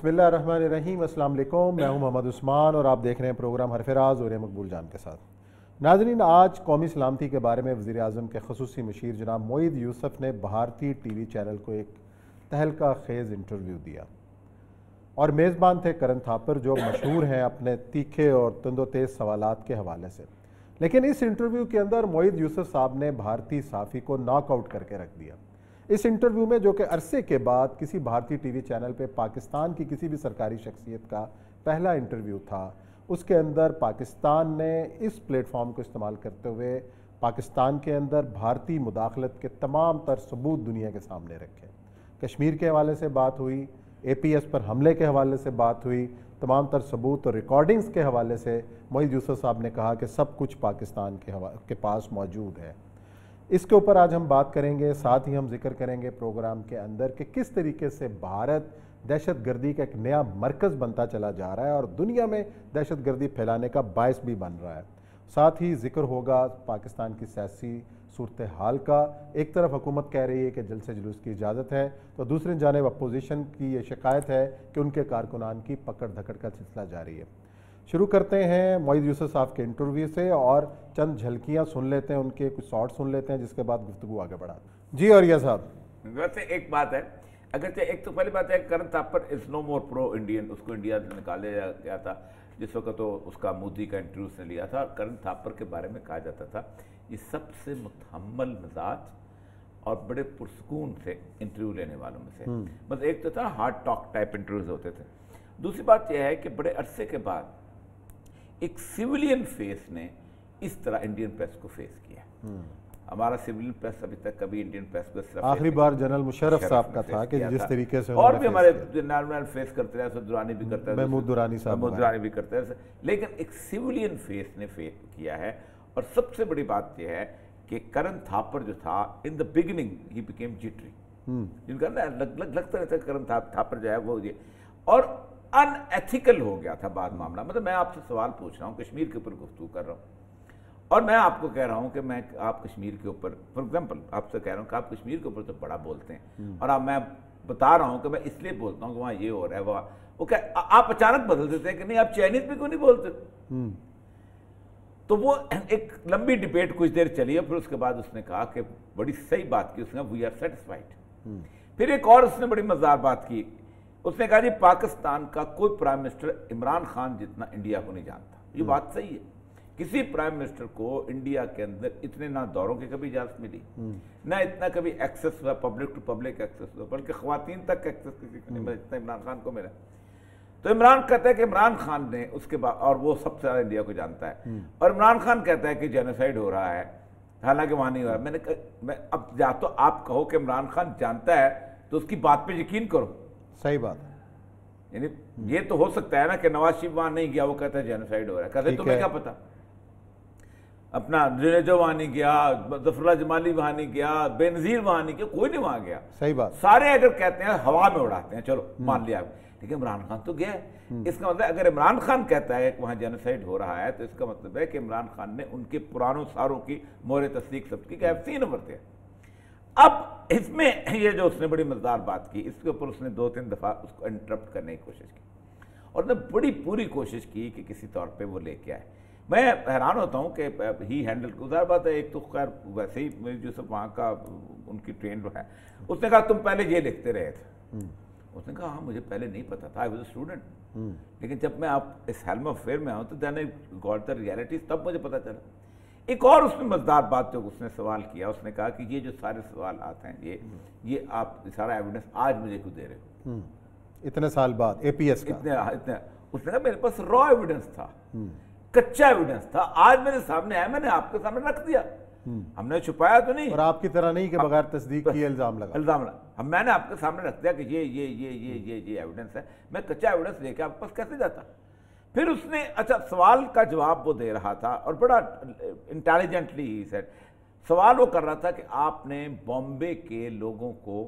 बिस्मिल्लाहिर्रहमानिर्रहीम। अस्सलाम वालेकुम। मैं हूं मोहम्मद उस्मान और आप देख रहे हैं प्रोग्राम हरफराज और मकबूल जान के साथ। नाज़रीन, आज कौमी सलामती के बारे में वज़ीर आज़म के ख़ुसूसी मशीर जनाब मोईद यूसुफ ने भारतीय टीवी चैनल को एक तहलका खेज़ इंटरव्यू दिया और मेज़बान थे करण थापर, जो मशहूर हैं अपने तीखे और तंदोतेज़ सवालात के हवाले से। लेकिन इस इंटरव्यू के अंदर मोईद यूसुफ साहब ने भारतीय साफ़ी को नॉकआउट करके रख दिया। इस इंटरव्यू में, जो कि अरसे के बाद किसी भारतीय टीवी चैनल पे पाकिस्तान की किसी भी सरकारी शख्सियत का पहला इंटरव्यू था, उसके अंदर पाकिस्तान ने इस प्लेटफॉर्म को इस्तेमाल करते हुए पाकिस्तान के अंदर भारतीय मुदाखलत के तमाम तर सबूत दुनिया के सामने रखे। कश्मीर के हवाले से बात हुई, APS पर हमले के हवाले से बात हुई, तमाम तर सबूत और रिकॉर्डिंग्स के हवाले से मोईद यूसुफ साहब ने कहा कि सब कुछ पाकिस्तान के पास मौजूद है। इसके ऊपर आज हम बात करेंगे। साथ ही हम जिक्र करेंगे प्रोग्राम के अंदर कि किस तरीके से भारत दहशतगर्दी का एक नया मरकज़ बनता चला जा रहा है और दुनिया में दहशतगर्दी फैलाने का बायस भी बन रहा है। साथ ही जिक्र होगा पाकिस्तान की सियासी सूरत हाल का। एक तरफ हुकूमत कह रही है कि जलसे जुलूस की इजाज़त है, तो दूसरी जानिब अपोजिशन की ये शिकायत है कि उनके कारकुनान की पकड़ धकड़ का सिलसिला जारी है। शुरू करते हैं मोईद यूसुफ साहब के इंटरव्यू से और चंद झलकियां सुन लेते हैं, उनके कुछ शॉर्ट सुन लेते हैं, जिसके बाद गुफ्तगू आगे बढ़ाते जी। और यह साहब, वैसे एक बात है, अगर एक तो पहली बात है, Karan Thapar is no more pro Indian. उसको इंडिया से निकाले गया था जिस वक्त तो उसका मोदी का इंटरव्यू उसने लिया था। करण थापर के बारे में कहा जाता था ये सबसे मुतहम्मल मिजाज और बड़े पुरसकून से इंटरव्यू लेने वालों में से। मतलब एक तो था हार्ड टॉक टाइप इंटरव्यूज होते थे। दूसरी बात यह है कि बड़े अरसे के बाद एक सिविलियन फेस ने इस तरह इंडियन प्रेस को फेस किया। हमारा सिविलियन प्रेस अभी तक कभी इंडियन प्रेस को इस तरह आखिरी बार जनरल मुशर्रफ साहब का था कि जिस तरीके से और भी हमारे जनरल फेस करते रहे, दुरानी भी करता है, महमूद दुरानी साहब भी करते हैं, लेकिन एक सिविलियन फेस ने फेस किया है। और सबसे बड़ी बात यह है कि करण थापर जो था, in the beginning he became jittery. जिनका ना लगता रहता है करण थापर जो है वो ये और अनएथिकल हो गया था बाद मामला। मतलब मैं आपसे सवाल पूछ रहा हूँ, कश्मीर के ऊपर गुफ्तगू कर रहा हूँ और मैं आपको कह रहा हूँ कि आप कश्मीर के ऊपर, फॉर एग्जांपल आपसे कह रहा हूँ कि आप कश्मीर के ऊपर तो बड़ा बोलते हैं और अब मैं बता रहा हूँ कि मैं इसलिए बोलता हूँ कि वहाँ ये हो रहा है, वहाँ वो क्या, आप अचानक बदल देते हैं कि नहीं आप चाइनीज भी क्यों नहीं बोलते। तो वो एक लंबी डिबेट कुछ देर चली है, फिर उसके बाद उसने कहा कि बड़ी सही बात की उसने, वी आर सेटिस्फाइड। फिर एक और उसने बड़ी मजेदार बात की, उसने कहा जी पाकिस्तान का कोई प्राइम मिनिस्टर इमरान खान जितना इंडिया को नहीं जानता। ये बात सही है, किसी प्राइम मिनिस्टर को इंडिया के अंदर इतने ना दौरों की कभी इजाजत मिली, ना इतना कभी एक्सेस हुआ, पब्लिक टू पब्लिक एक्सेस हुआ, बल्कि ख्वातीन तक एक्सेस किसी को नहीं मिला जितना इमरान खान को मिला। तो इमरान कहता है कि इमरान खान ने उसके बाद, और वो सबसे ज्यादा इंडिया को जानता है, और इमरान खान कहता है कि जेनोसाइड हो रहा है, हालांकि वहां नहीं हो रहा। मैं अब या तो आप कहो कि इमरान खान जानता है तो उसकी बात पे यकीन करो, सही बात है। यानी ये तो हो सकता है ना कि नवाज शरीफ वहां नहीं गया, वो कहता है जेनोसाइड हो रहा है, कहते तुम्हें क्या पता। अपना जुनेजो वहां नहीं गया, जफरुल्लाह जमाली वहां नहीं गया, बेनजीर वहां नहीं गया, कोई नहीं वहां गया। सही बात। सारे अगर कहते हैं हवा में उड़ाते हैं, चलो मान लिया, लेकिन इमरान खान तो गया है। इसका मतलब अगर इमरान खान कहता है कि वहां जेनोसाइड हो रहा है तो इसका मतलब है कि इमरान खान ने उनके पुरानों सारों की मोहर तस्दीक सब की, हैव सीन ओवर। अब इसमें ये जो उसने बड़ी मजेदार बात की, इसके ऊपर उसने 2-3 दफा उसको इंटरप्ट करने की कोशिश की और ने बड़ी पूरी कोशिश की कि किसी तौर पे वो लेके आए। मैं हैरान होता हूँ कि ही हैंडल, गुजार बात है, एक तो खैर वैसे ही जो सब वहाँ का उनकी ट्रेंड है। उसने कहा तुम पहले ये लिखते रहे थे। उसने कहा हाँ मुझे पहले नहीं पता था, आई वाज अ स्टूडेंट, लेकिन जब मैं आप इस हेल्म अफेयर में आऊँ तो then I got the realities, तब मुझे पता चला। एक और उसने मजेदार बात जो उसने सवाल किया, उसने कहा कि ये जो सारे सवाल आते हैं ये आप सारा एविडेंस आज मुझे क्यों दे रहे हो, इतने साल बाद APS का इतने। उसने कहा मेरे पास रॉ एविडेंस था, कच्चा एविडेंस था, आज मेरे सामने आया, मैंने आपके सामने रख दिया, हमने छुपाया तो नहीं। और आपकी तरह नहीं कि बगैर तस्दीक किए इल्जाम लगा। मैंने आपके सामने रख दिया कि ये एविडेंस है, मैं कच्चा एविडेंस लेके आपके पास कैसे जाता। फिर उसने अच्छा सवाल का जवाब वो दे रहा था और बड़ा इंटेलिजेंटली ही सेड, सवाल वो कर रहा था कि आपने बॉम्बे के लोगों को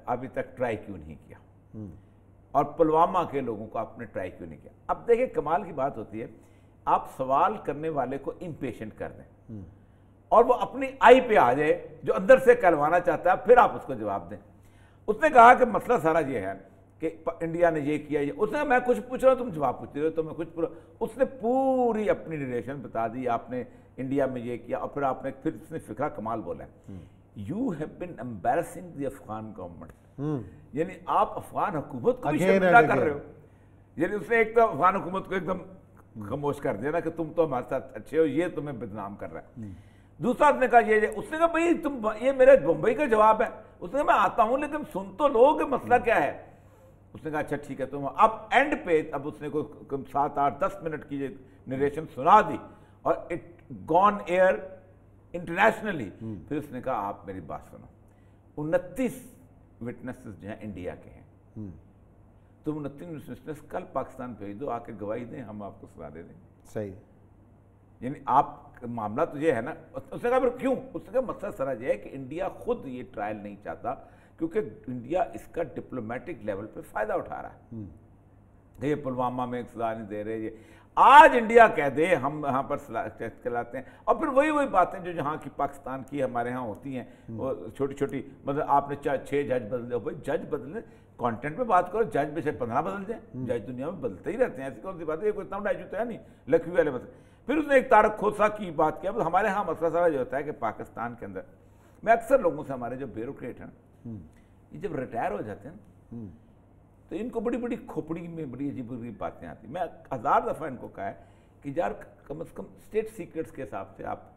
अभी तक ट्राई क्यों नहीं किया और पुलवामा के लोगों को आपने ट्राई क्यों नहीं किया। अब देखिए कमाल की बात होती है, आप सवाल करने वाले को इम्पेशेंट कर दें और वो अपनी आई पे आ जाए जो अंदर से कहलवाना चाहता है, फिर आप उसको जवाब दें। उसने कहा कि मसला सारा ये है कि इंडिया ने ये किया, ये उसने, मैं कुछ पूछ रहा हूँ तुम जवाब पूछ रहे हो, तो मैं कुछ पूछ, उसने पूरी अपनी रिलेशन बता दी, आपने इंडिया में ये किया, और फिर आपने फिर उसने फिक्रा कमाल बोला, you have been embarrassing the Afghan government, यानी आप अफगान हुकूमत को भी शर्मिंदा कर रहे हो। यानी उसने एक तो अफगान हुकूमत को एकदम खामोश कर दिया ना कि तुम तो हमारे साथ अच्छे हो, ये तुम्हें बदनाम कर रहा है। दूसरा उसने कहा ये, उसने कहा भाई तुम, ये मेरे मुंबई का जवाब है। उसने कहा मैं आता हूं लेकिन सुन तो लो कि मसला क्या है। उसने कहा अच्छा ठीक है तुम अब एंड पे, अब उसने को 7, 8, 10 मिनट की नरेशन सुना दी और इट गॉन एयर इंटरनेशनली। फिर उसने कहा आप मेरी बात सुनो, 29 विटनेसेस जो हैं इंडिया के हैं, तुम 29 विटनेस कल पाकिस्तान भेज दो, आके गवाही दें, हम आपको सजा दे देंगे। सही, यानी आप मामला तो ये है ना। उसने कहा फिर क्यों? उसने कहा मसला सारा ये है कि इंडिया खुद ये ट्रायल नहीं चाहता, क्योंकि इंडिया इसका डिप्लोमेटिक लेवल पे फायदा उठा रहा है। ये पुलवामा में सजा नहीं दे रहे, ये आज इंडिया कह दे हम यहाँ पर चलाते हैं, और फिर वही बातें जो जहाँ की पाकिस्तान की हमारे यहाँ होती हैं, वो छोटी छोटी, मतलब आपने 6 जज बदले हो, भाई जज बदले, कंटेंट में बात करो, जज में से 15 बदल जाए, जज दुनिया में बदलते ही रहते हैं, ऐसी कौन सी बात है, ये कोई इतना बड़ा इशू तो है नहीं, लखवी वाले मसले। फिर उसने एक तारक खोसा की बात किया। हमारे यहाँ मसला सारा जो होता है कि पाकिस्तान के अंदर, मैं अक्सर लोगों से, हमारे जो ब्यूरोक्रेट हैं ये जब रिटायर हो जाते हैं तो इनको बड़ी बड़ी खोपड़ी में बड़ी अजीब अजीब बातें आती। मैं 1000 दफ़ा इनको कहा है कि यार कम से कम स्टेट सीक्रेट्स के हिसाब से आप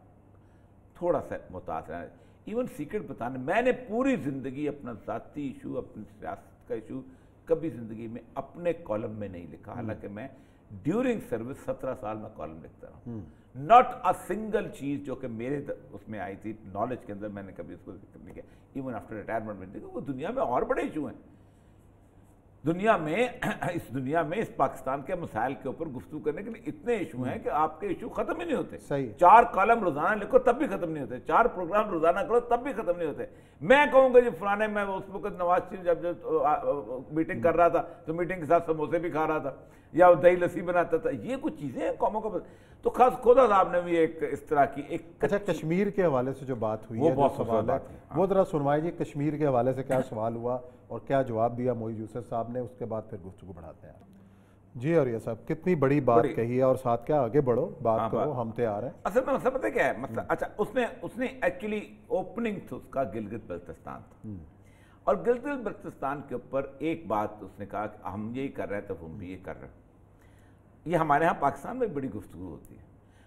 थोड़ा सा मुतासर हैं, इवन सीक्रेट बताने। मैंने पूरी ज़िंदगी अपना ज़ाती इशू, अपनी सियासत का इशू कभी ज़िंदगी में अपने कॉलम में नहीं लिखा, हालांकि मैं ड्यूरिंग सर्विस 17 साल में कॉलम लिखता रहा। नॉट अ सिंगल चीज़ जो कि मेरे उसमें आई थी नॉलेज के अंदर, मैंने कभी उसको जिक्र नहीं किया। इवन आफ्टर रिटायरमेंट में देखो, वो दुनिया में और बड़े इशू हैं। दुनिया में इस पाकिस्तान के मसाइल के ऊपर गुफ्तगू करने के लिए इतने इशू हैं कि आपके इशू खत्म ही नहीं होते। सही। 4 कॉलम रोजाना लिखो तब भी खत्म नहीं होते, 4 प्रोग्राम रोजाना करो तब भी खत्म नहीं होते। मैं कहूँगा जी फलाने, मैं उस वक्त नवाज शरीफ जब मीटिंग कर रहा था तो मीटिंग के साथ समोसे भी खा रहा था या दही लस्सी बनाता था। ये कुछ चीज़ें हैं कौमों को। तो खास खुदा साहब ने भी एक इस तरह की एक, अच्छा कश्मीर के हवाले से जो बात हुई है, बहुत सवाल है, वो जरा सुनवाइए जी। कश्मीर के हवाले से क्या सवाल हुआ और क्या जवाब दिया मोईद यूसुफ साहब ने, उसके बाद फिर गुफ्तगू बढ़ाते हैं जी। और ये साहब कितनी बड़ी बात कही है, और साथ क्या आगे बढ़ो, बात करो, हम तैयार हैं। असल में मतलब पता क्या है मतलब, अच्छा उसने एक्चुअली ओपनिंग तो उसका गिलगित बल्तिस्तान था, और गिलगित बल्तिस्तान के ऊपर एक बात उसने कहा कि हम यही कर रहे हैं तो हम भी ये कर रहे हैं। ये हमारे यहाँ पाकिस्तान में बड़ी गुफ्तगू होती है।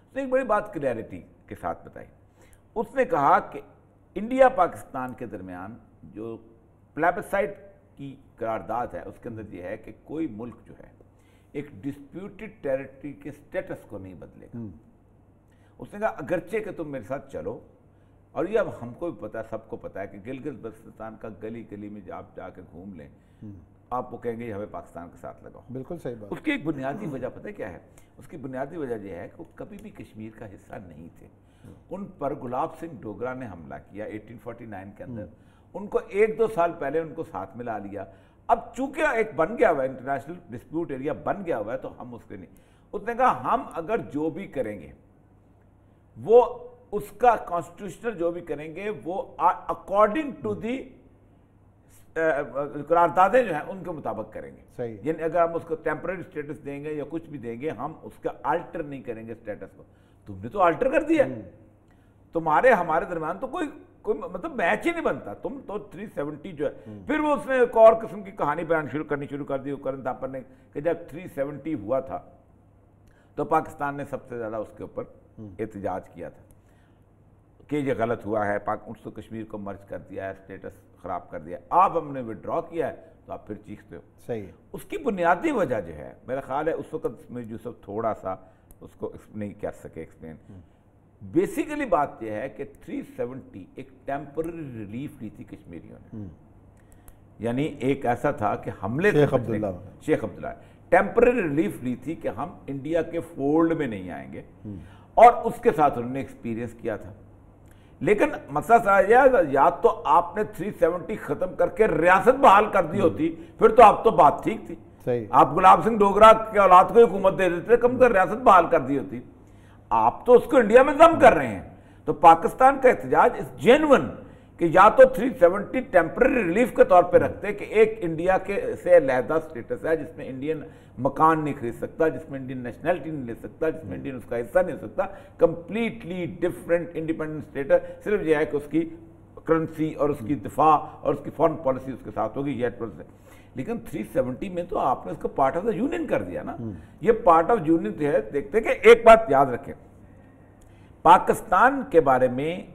उसने एक बड़ी बात क्लैरिटी के साथ बताई। उसने कहा कि इंडिया पाकिस्तान के दरमियान जो प्लेबिसाइट की करारदाद है, उसके अंदर ये है कि कोई मुल्क जो है एक डिस्प्यूटेड टेरिटरी के स्टेटस को नहीं बदलेगा। उसने कहा अगरचे कि तुम मेरे साथ चलो, और ये अब हमको भी पता है, सबको पता है कि गिलगित बल्तिस्तान का गली गली में आप जाके घूम लें, आप वो कहेंगे हमें पाकिस्तान के साथ लगाओ। बिल्कुल सही बात। उसकी एक बुनियादी वजह पता है क्या है? उसकी बुनियादी वजह यह है कि वो कभी भी कश्मीर का हिस्सा नहीं थे। उन पर गुलाब सिंह डोगरा ने हमला किया 1849 के अंदर, उनको 1-2 साल पहले उनको साथ मिला लिया। अब चूंकि एक बन गया हुआ है, इंटरनेशनल डिस्प्यूट एरिया बन गया हुआ है, तो हम उसके नहीं। उसने कहा हम अगर जो भी करेंगे वो उसका कॉन्स्टिट्यूशनल जो भी करेंगे वो अकॉर्डिंग टू दी करारदादें जो हैं उनके मुताबिक करेंगे। सही। यानी अगर हम उसको टेम्पररी स्टेटस देंगे या कुछ भी देंगे, हम उसका अल्टर नहीं करेंगे स्टेटस को। तुमने तो अल्टर कर दिया, तुम्हारे हमारे दरमियान तो कोई मतलब मैच ही नहीं बनता। तुम तो 370 जो है, फिर वो उसने एक और किस्म की कहानी बयान करनी शुरू कर दी करण थापर ने कि जब 370 हुआ था तो पाकिस्तान ने सबसे ज़्यादा उसके ऊपर एहतजाज किया था कि ये गलत हुआ है, उसको कश्मीर को मर्ज कर दिया है, स्टेटस ख़राब कर दिया। अब हमने विड्रॉ किया है तो आप फिर चीखते हो। सही है। उसकी बुनियादी वजह जो है, मेरा ख्याल है उस वक्त में यूसुफ थोड़ा सा उसको नहीं कर सके एक्सप्लेन। बेसिकली बात यह है कि 370 एक टेम्पररी रिलीफ ली थी कश्मीरियों ने, यानी एक ऐसा था कि हमले शेख अब्दुल्ला टेम्पररी रिलीफ ली थी कि हम इंडिया के फोल्ड में नहीं आएंगे, और उसके साथ उन्होंने एक्सपीरियंस किया था। लेकिन मसला सारा या तो आपने 370 खत्म करके रियासत बहाल कर दी होती, फिर तो आप तो बात ठीक थी। सही। आप गुलाब सिंह डोगरा के औलाद को हुकूमत दे देते, कम कर रियासत बहाल कर दी होती। आप तो उसको इंडिया में दम कर रहे हैं। तो पाकिस्तान का एहतजाज इस जेन्युइन कि या तो 370 टेम्पररी रिलीफ के तौर पे रखते कि एक इंडिया के से अलहदा स्टेटस है जिसमें इंडियन मकान नहीं खरीद सकता, जिसमें इंडियन नेशनैलिटी नहीं ले सकता, जिसमें इंडियन उसका हिस्सा नहीं हो सकता, कंप्लीटली डिफरेंट इंडिपेंडेंट स्टेटस, सिर्फ यह है कि उसकी करेंसी और उसकी दिफा और उसकी फॉरेन पॉलिसी उसके साथ होगी, ये से। लेकिन 370 में तो आपने उसको पार्ट ऑफ द यूनियन कर दिया ना। ये पार्ट ऑफ यूनियन है। देखते कि एक बात याद रखें, पाकिस्तान के बारे में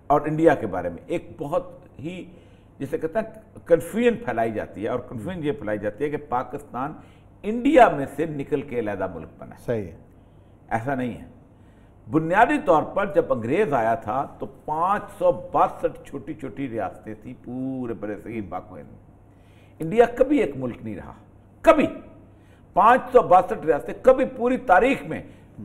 और इंडिया के बारे में एक बहुत ही जिसे कहते हैं कन्फ्यूजन फैलाई जाती है, और कन्फ्यूजन ये फैलाई जाती है कि पाकिस्तान इंडिया में से निकल के अलहदा मुल्क बना। सही है, ऐसा नहीं है। बुनियादी तौर पर जब अंग्रेज आया था तो 562 छोटी छोटी रियासतें थी पूरे बड़े से पाक में। इंडिया कभी एक मुल्क नहीं रहा, कभी 562 रियासतें, कभी पूरी तारीख में।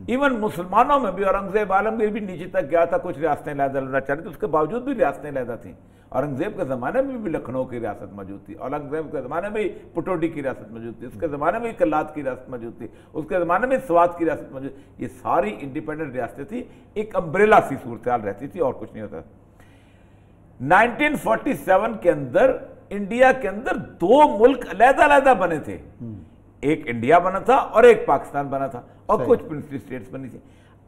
इवन मुसलमानों में भी औरंगजेब आलमगीर भी नीचे तक गया था, कुछ रियासतें अलहदा चाह रही थी, उसके बावजूद भी रियासतें अलहदा थी। औरंगजेब के ज़माने में भी लखनऊ की रियासत मौजूद थी, औरंगजेब के ज़माने में भी पटौदी की रियासत मौजूद थी, उसके ज़माने में भी कल्लात की रियासत मौजूद थी, उसके ज़माने में स्वात की रियासत मौजूद। ये सारी इंडिपेंडेंट रियासतें थी, एक अम्ब्रेला सी सूरत हाल रहती थी और कुछ नहीं होता। 1947 के अंदर इंडिया के अंदर दो मुल्क अलहदा बने थे, एक इंडिया बना था और एक पाकिस्तान बना था, और कुछ प्रिंसली स्टेट्स बनी थी।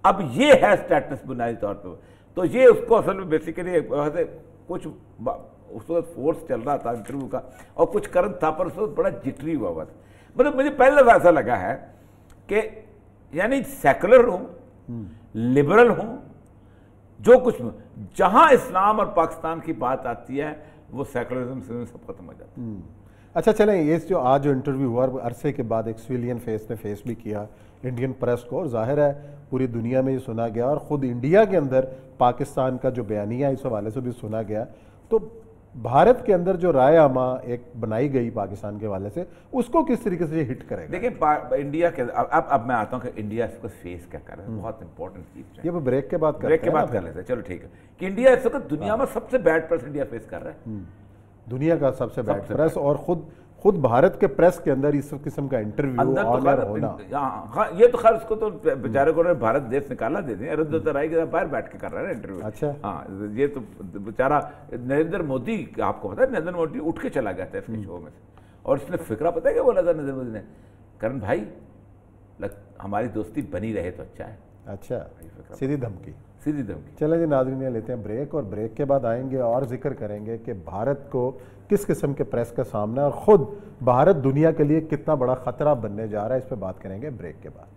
अब ये है स्टेटस बुनियादी तौर पर। तो ये उसको असल में बेसिकली कुछ उस वक्त फोर्स चल रहा था इंटरव्यू का, और कुछ करंट था, पर उस वक्त बड़ा जिटरी हुआ हुआ था। मतलब मुझे पहले दफा ऐसा लगा है कि यानी सेकुलर हूं, लिबरल हूं, जो कुछ जहां इस्लाम और पाकिस्तान की बात आती है वो सेकुलरिज्म से सब खत्म हो जाता है। अच्छा चलें, ये जो आज जो इंटरव्यू हुआ अरसे के बाद एक सिविलियन फेस ने फेस भी किया इंडियन प्रेस को, और जाहिर है पूरी दुनिया में ये सुना गया, और ख़ुद इंडिया के अंदर पाकिस्तान का जो बयानिया इस हवाले से भी सुना गया। तो भारत के अंदर जो राय आमा एक बनाई गई पाकिस्तान के हवाले से, उसको किस तरीके से हिट करेगा? देखिए इंडिया के अब मैं आता हूँ कि इंडिया इसको फेस क्या कर रहा है, बहुत इंपॉर्टेंट चीज है। ये ब्रेक के बाद कर लेते हैं, चलो ठीक है। कि इंडिया इस वक्त दुनिया में सबसे बैड प्रेस इंडिया फेस कर रहा है, दुनिया का सबसे बैड प्रेस, और खुद भारत के प्रेस के अंदर इस किस्म का इंटरव्यू होना। हाँ, ये तो खैर उसको तो बेचारे को भारत देश निकाला दे दें, अरुंधति राय के बाहर बैठ के कर रहा है इंटरव्यू। अच्छा, हाँ, ये तो बेचारा नरेंद्र मोदी, आपको पता है नरेंद्र मोदी उठ के चला गया था इसके शो में से, और इसने फिक्रा पता है क्या बोला था नरेंद्र मोदी ने? करण भाई हमारी दोस्ती बनी रहे तो अच्छा है। अच्छा, सीधी धमकी। चले जी नाज़रीन, लेते हैं ब्रेक, और ब्रेक के बाद आएंगे और जिक्र करेंगे कि भारत को किस किस्म के प्रेस का सामना है, और ख़ुद भारत दुनिया के लिए कितना बड़ा ख़तरा बनने जा रहा है। इस पर बात करेंगे ब्रेक के बाद।